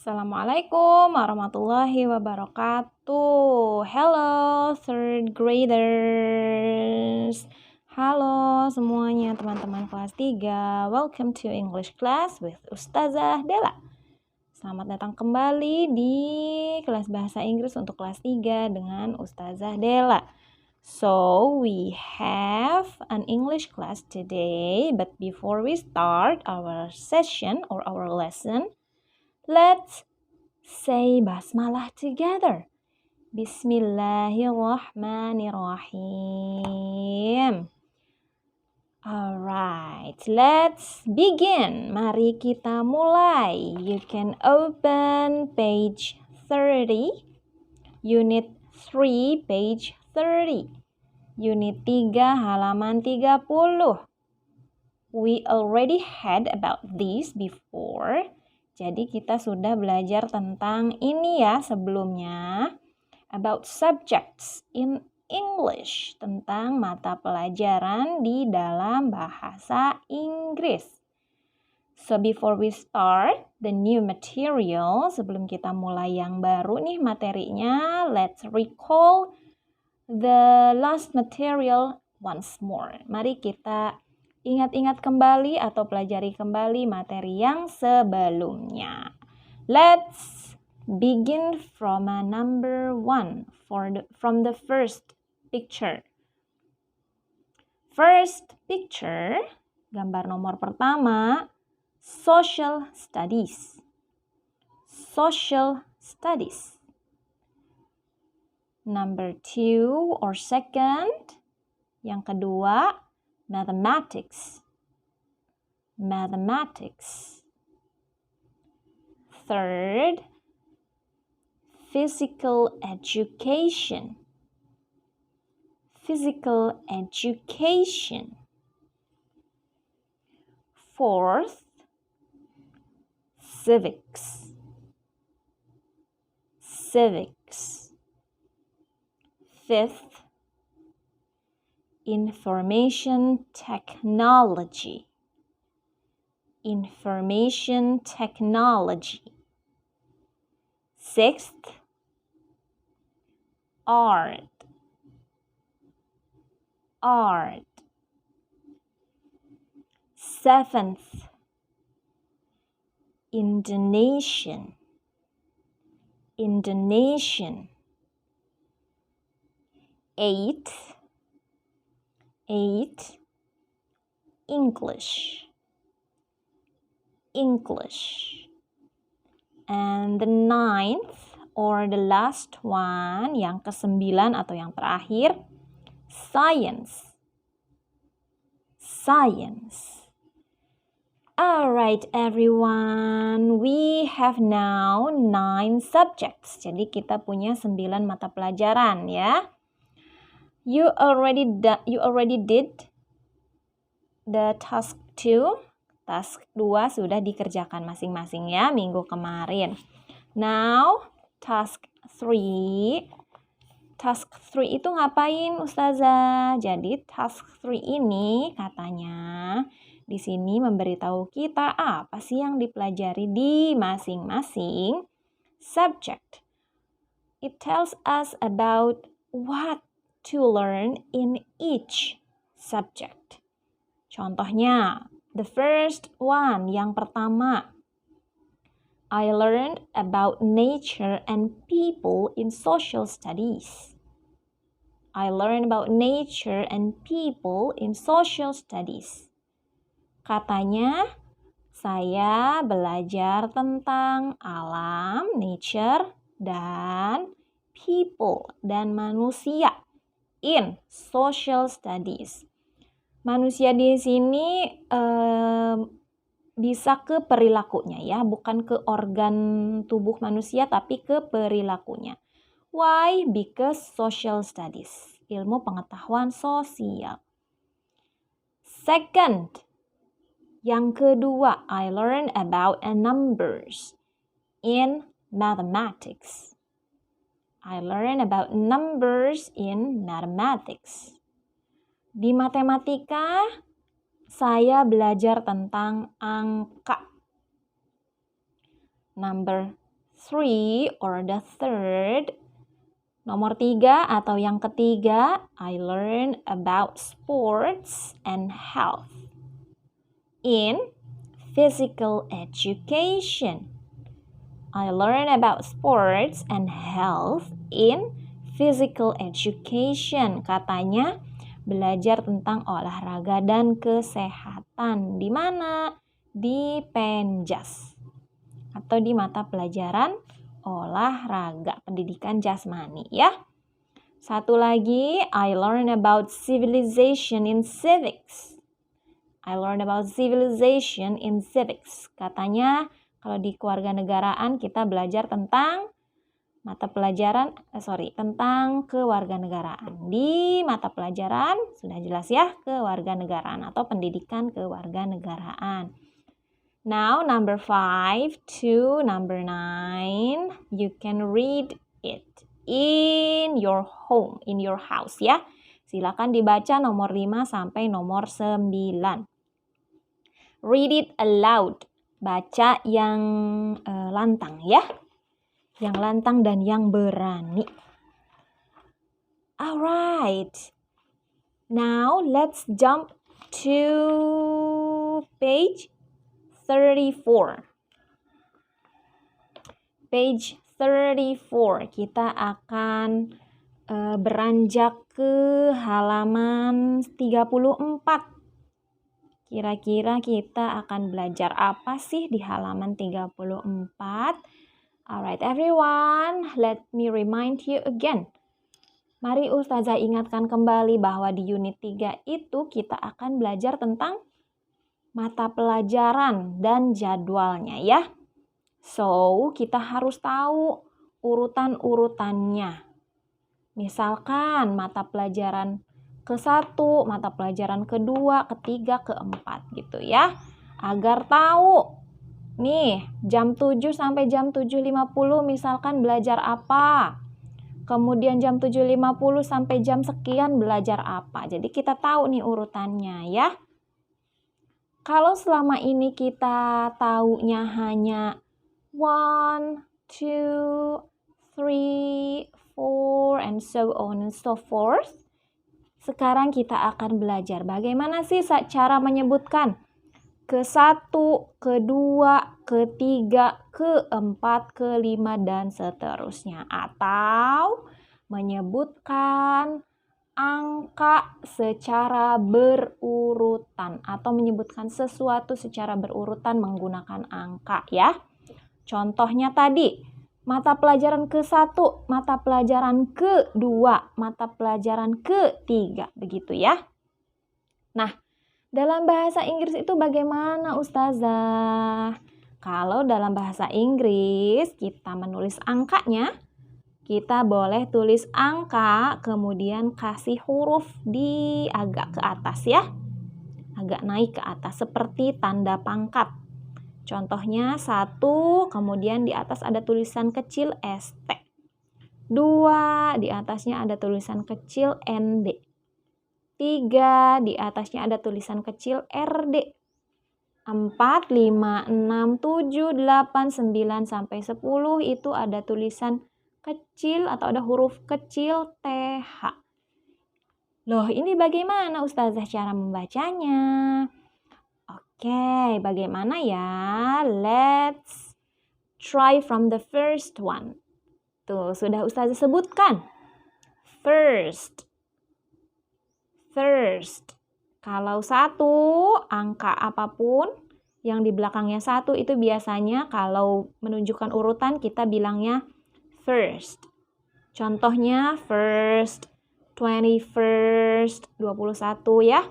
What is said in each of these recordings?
Assalamualaikum warahmatullahi wabarakatuh. Hello third graders. Halo semuanya teman-teman kelas 3. Welcome to English class with Ustazah Della. Selamat datang kembali di kelas bahasa Inggris untuk kelas 3 dengan Ustazah Della. So, we have an English class today, but before we start our session or our lesson, let's say basmalah together. Bismillahirrahmanirrahim. Alright, let's begin. Mari kita mulai. You can open page 30, Unit 3, page 30. Unit 3, halaman 30. We already had about this before. Jadi kita sudah belajar tentang ini ya sebelumnya. About subjects in English. Tentang mata pelajaran di dalam bahasa Inggris. So before we start the new material, sebelum kita mulai yang baru nih materinya, let's recall the last material once more. Mari kita ingat-ingat kembali atau pelajari kembali materi yang sebelumnya. Let's begin from number 1 from the first picture. First picture, gambar nomor pertama, social studies. Social studies. Number 2 or second, yang kedua, mathematics. Mathematics. Third, physical education. Physical education. Fourth, civics. Civics. Fifth, information technology. Information technology. Sixth, art. Art. Seventh, Indonesian. Indonesian. Eighth, English. English. And the ninth or the last one, yang ke-9 atau yang terakhir, science. Science. Alright everyone, we have now 9 subjects. Jadi kita punya 9 mata pelajaran ya. You already did the task 2. Task 2 sudah dikerjakan masing-masing ya minggu kemarin. Now, task 3. Task 3 itu ngapain Ustazah? Jadi task 3 ini katanya di sini memberitahu kita apa sih yang dipelajari di masing-masing subject. It tells us about what to learn in each subject. Contohnya, the first one, yang pertama, I learned about nature and people in social studies. I learned about nature and people in social studies. Katanya, saya belajar tentang alam, nature, dan people, dan manusia in social studies. Manusia di sini bisa ke perilakunya ya, bukan ke organ tubuh manusia tapi ke perilakunya. Why? Because social studies, ilmu pengetahuan sosial. Second, yang kedua, I learned about numbers in mathematics. I learned about numbers in mathematics. Di matematika, saya belajar tentang angka. Number three or the third. Nomor 3 atau yang ketiga, I learn about sports and health in physical education. I learn about sports and health in physical education. Katanya belajar tentang olahraga dan kesehatan. Di mana? Di Penjas atau di mata pelajaran olahraga, pendidikan jasmani ya. Satu lagi, I learn about civilization in civics. I learn about civilization in civics. Katanya kalau di kewarganegaraan kita belajar tentang tentang kewarganegaraan. Di mata pelajaran sudah jelas ya, kewarganegaraan atau pendidikan kewarganegaraan. Now number 5 to number 9, you can read it in your home, in your house ya. Silakan dibaca nomor 5 sampai nomor 9. Read it aloud. Baca yang lantang ya. Yang lantang dan yang berani. Alright. Now let's jump to page 34. Page 34. Kita akan beranjak ke halaman 34. Kira-kira kita akan belajar apa sih di halaman 34? Alright everyone, let me remind you again. Mari Ustazah ingatkan kembali bahwa di unit 3 itu kita akan belajar tentang mata pelajaran dan jadwalnya ya. So, kita harus tahu urutan-urutannya. Misalkan mata pelajaran ke-1, mata pelajaran ke-2, ke-3, ke-4 gitu ya. Agar tahu nih jam 7 sampai jam 7.50 misalkan belajar apa. Kemudian jam 7.50 sampai jam sekian belajar apa. Jadi kita tahu nih urutannya ya. Kalau selama ini kita taunya hanya 1, 2, 3, 4, and so on and so forth. Sekarang kita akan belajar bagaimana sih cara menyebutkan ke-1, ke-2, ke-3, ke-4, ke-5, dan seterusnya. Atau menyebutkan angka secara berurutan atau menyebutkan sesuatu secara berurutan menggunakan angka ya. Contohnya tadi, mata pelajaran ke-1, mata pelajaran ke-2, mata pelajaran ke-3, begitu ya. Nah, dalam bahasa Inggris itu bagaimana Ustazah? Kalau dalam bahasa Inggris kita menulis angkanya, kita boleh tulis angka, kemudian kasih huruf di agak ke atas ya. Agak naik ke atas seperti tanda pangkat. Contohnya 1, kemudian di atas ada tulisan kecil ST. 2, di atasnya ada tulisan kecil ND. 3, di atasnya ada tulisan kecil RD. 4, 5, 6, 7, 8, 9, sampai 10 itu ada tulisan kecil atau ada huruf kecil TH. Loh, ini bagaimana Ustazah cara membacanya? Oke, bagaimana ya? Let's try from the first one. Tuh, sudah Ustazah sebutkan. First. Kalau 1, angka apapun yang di belakangnya 1 itu biasanya kalau menunjukkan urutan kita bilangnya first. Contohnya first, 21st, 21 ya.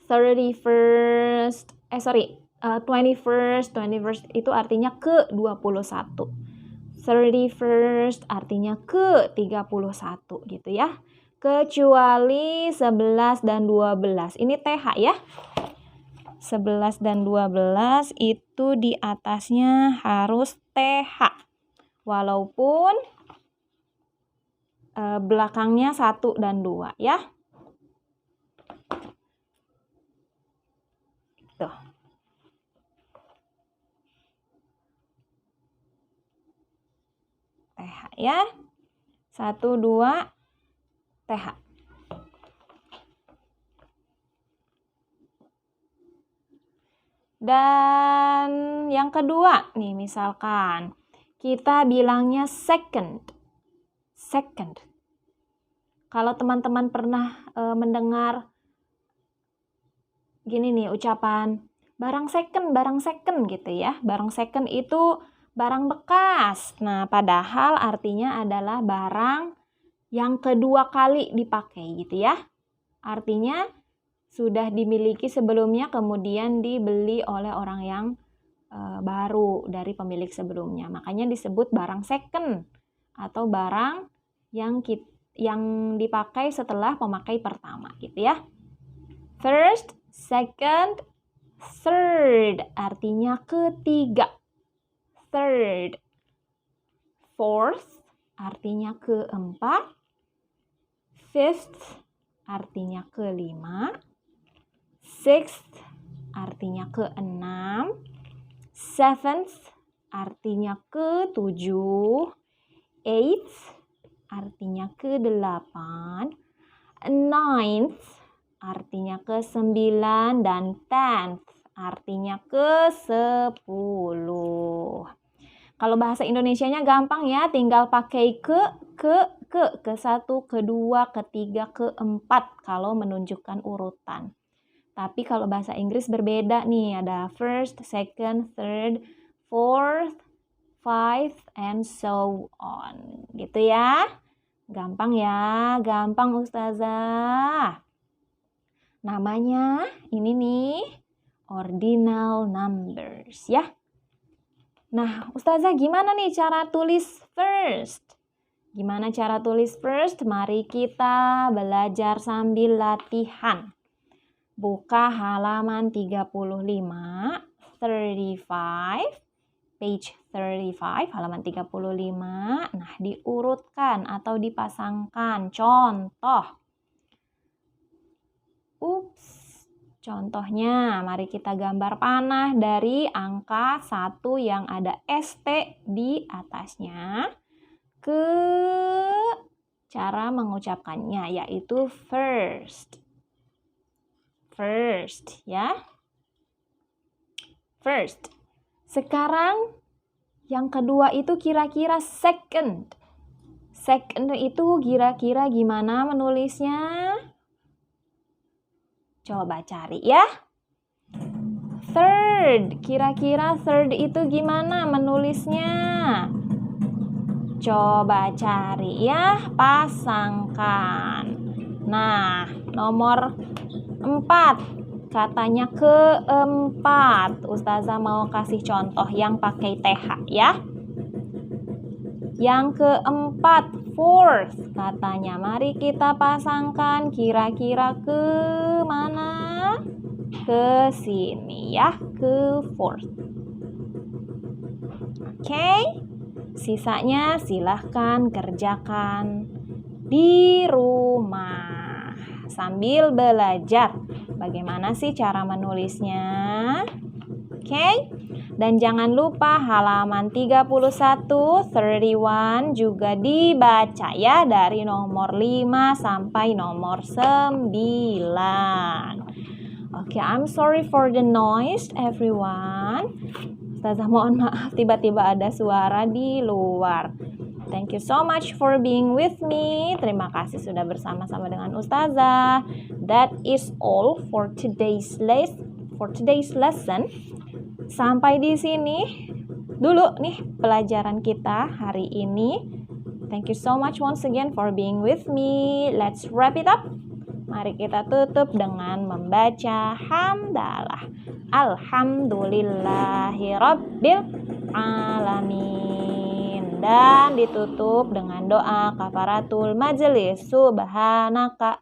21st itu artinya ke-21. 31st artinya ke-31 gitu ya. Kecuali 11 dan 12. Ini TH ya. 11 dan 12 itu di atasnya harus TH. Walaupun belakangnya 1 dan 2 ya. Tuh. TH ya. 1, 2, TH. Dan yang kedua nih, misalkan kita bilangnya second. Second. Kalau teman-teman pernah mendengar gini nih ucapan barang second gitu ya. Barang second itu barang bekas. Nah, padahal artinya adalah barang yang kedua kali dipakai gitu ya. Artinya sudah dimiliki sebelumnya kemudian dibeli oleh orang yang baru dari pemilik sebelumnya. Makanya disebut barang second atau barang yang dipakai setelah pemakai pertama gitu ya. First, second, third artinya ketiga. Third. Fourth artinya keempat. Fifth artinya kelima. Sixth artinya keenam. Seventh artinya ketujuh. Eighth artinya kedelapan. Ninth artinya ke-9 dan 10th artinya ke-10. Kalau bahasa Indonesianya gampang ya, tinggal pakai ke-1, ke-2, ke-3, ke-4 kalau menunjukkan urutan. Tapi kalau bahasa Inggris berbeda nih, ada first, second, third, fourth, fifth, and so on. Gitu ya. Gampang ya, gampang Ustazah. Namanya ini nih ordinal numbers ya. Nah, Ustazah gimana nih cara tulis first? Gimana cara tulis first? Mari kita belajar sambil latihan. Buka halaman 35, 35, page 35, halaman 35. Nah, diurutkan atau dipasangkan contoh. Contohnya, mari kita gambar panah dari angka 1 yang ada ST di atasnya ke cara mengucapkannya, yaitu first. First, ya. First. Sekarang yang kedua itu kira-kira second. Second itu kira-kira gimana menulisnya? Coba cari ya. Third, kira-kira third itu gimana menulisnya? Coba cari ya, pasangkan. Nah, nomor 4, katanya keempat. Ustazah mau kasih contoh yang pakai TH ya. Yang keempat, fourth, katanya. Mari kita pasangkan kira-kira ke mana? Ke sini ya, ke fourth. Oke, sisanya silahkan kerjakan di rumah sambil belajar bagaimana sih cara menulisnya. Oke, dan jangan lupa halaman 31, 31 juga dibaca ya dari nomor 5 sampai nomor 9. Oke, I'm sorry for the noise everyone. Ustazah mohon maaf tiba-tiba ada suara di luar. Thank you so much for being with me. Terima kasih sudah bersama-sama dengan Ustazah. That is all for today's lesson. Sampai di sini dulu nih pelajaran kita hari ini. Thank you so much once again for being with me. Let's wrap it up. Mari kita tutup dengan membaca hamdalah. Alhamdulillahirabbil alamin. Dan ditutup dengan doa kafaratul majelis. Subhanaka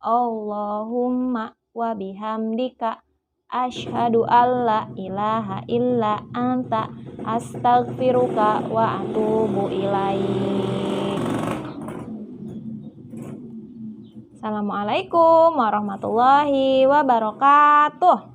Allahumma wa bihamdika asyhadu alla ilaha illa anta astaghfiruka wa atubu ilaik. Assalamualaikum warahmatullahi wabarakatuh.